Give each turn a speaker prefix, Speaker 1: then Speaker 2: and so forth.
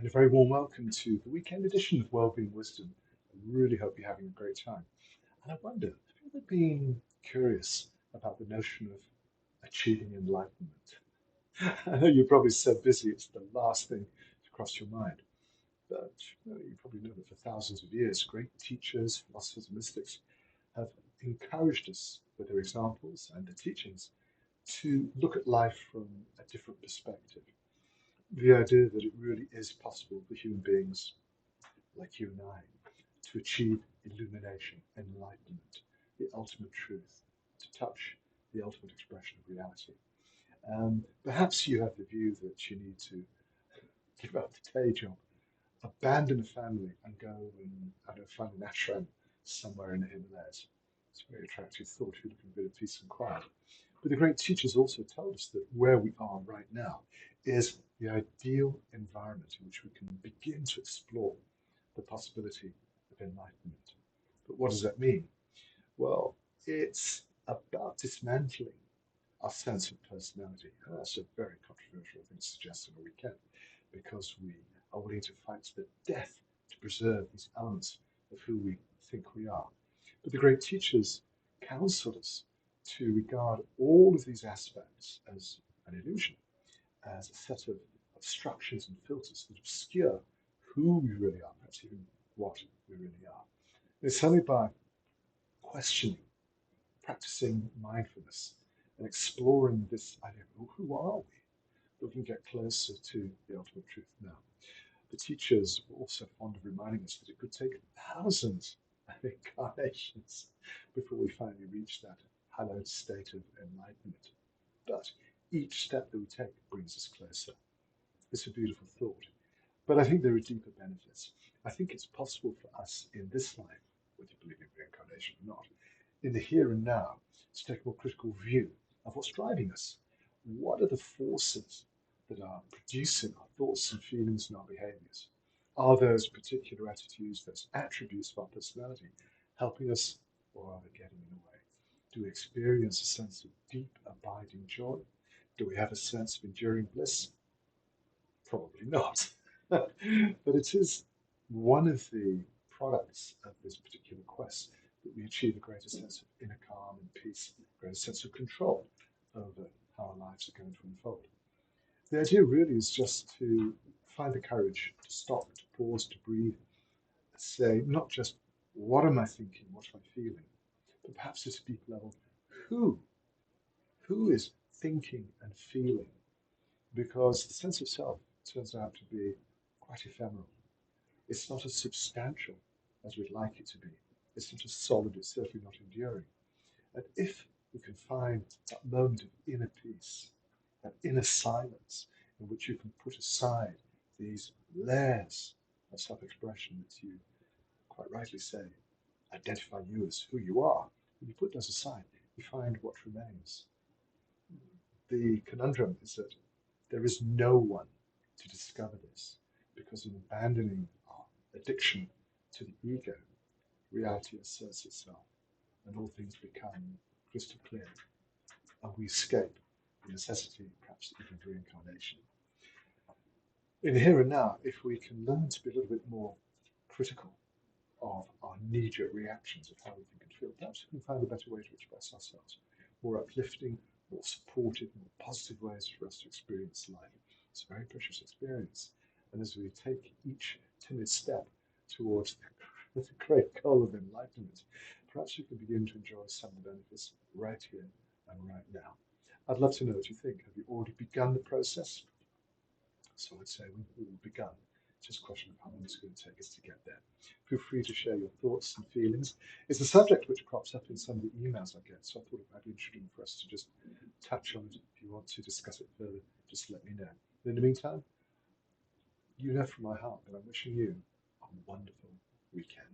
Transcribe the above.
Speaker 1: And a very warm welcome to the weekend edition of Wellbeing Wisdom. I really hope you're having a great time. And I wonder, have you ever been curious about the notion of achieving enlightenment? I know you're probably so busy, it's the last thing to cross your mind. But you probably know that for thousands of years, great teachers, philosophers, and mystics have encouraged us with their examples and their teachings to look at life from a different perspective. The idea that it really is possible for human beings like you and I to achieve illumination, enlightenment, the ultimate truth, to touch the ultimate expression of reality. Perhaps you have the view that you need to give up the day job, abandon a family, and go and find an ashram somewhere in the Himalayas. It's a very attractive thought if you're looking for a bit of peace and quiet. But the great teachers also told us that where we are right now is the ideal environment in which we can begin to explore the possibility of enlightenment. But what does that mean? Well, it's about dismantling our sense of personality. And that's a very controversial thing to suggest on a weekend because we are willing to fight to the death to preserve these elements of who we think we are. But the great teachers counsel us to regard all of these aspects as an illusion, as a set of obstructions and filters that obscure who we really are, perhaps even what we really are. It's only by questioning, practicing mindfulness, and exploring this idea of who are we that we can get closer to the ultimate truth now. The teachers were also fond of reminding us that it could take thousands of incarnations before we finally reach that hallowed state of enlightenment. But each step that we take brings us closer. It's a beautiful thought. But I think there are deeper benefits. I think it's possible for us in this life, whether you believe in reincarnation or not, in the here and now, to take a more critical view of what's driving us. What are the forces that are producing our thoughts and feelings and our behaviors? Are those particular attitudes, those attributes of our personality helping us, or are they getting in the way? Do we experience a sense of deep, abiding joy? Do we have a sense of enduring bliss? Probably not. But it is one of the products of this particular quest that we achieve a greater sense of inner calm and peace, a greater sense of control over how our lives are going to unfold. The idea really is just to find the courage to stop, to pause, to breathe, to say not just what am I thinking, what am I feeling, but perhaps at a deep level, who? Who is thinking and feeling? Because the sense of self turns out to be quite ephemeral. It's not as substantial as we'd like it to be. It's not as solid, it's certainly not enduring. And if we can find that moment of inner peace, that inner silence in which you can put aside these layers of self-expression that you quite rightly say identify you as who you are, when you put those aside, you find what remains. The conundrum is that there is no one to discover this because in abandoning our addiction to the ego, reality asserts itself and all things become crystal clear and we escape the necessity, perhaps even of reincarnation. In the here and now, if we can learn to be a little bit more critical of our knee-jerk reactions of how we think and feel, perhaps we can find a better way to express ourselves, more uplifting, more supportive, more positive ways for us to experience life. It's a very precious experience. And as we take each timid step towards the great goal of enlightenment, perhaps we can begin to enjoy some of the benefits right here and right now. I'd love to know what you think. Have you already begun the process? So I'd say we've begun. It's just a question of how long it's going to take us to get there. Feel free to share your thoughts and feelings. It's a subject which crops up in some of the emails I get, so I thought it might be interesting for us to just touch on it. If you want to discuss it further, just let me know. In the meantime, you know from my heart that I'm wishing you a wonderful weekend.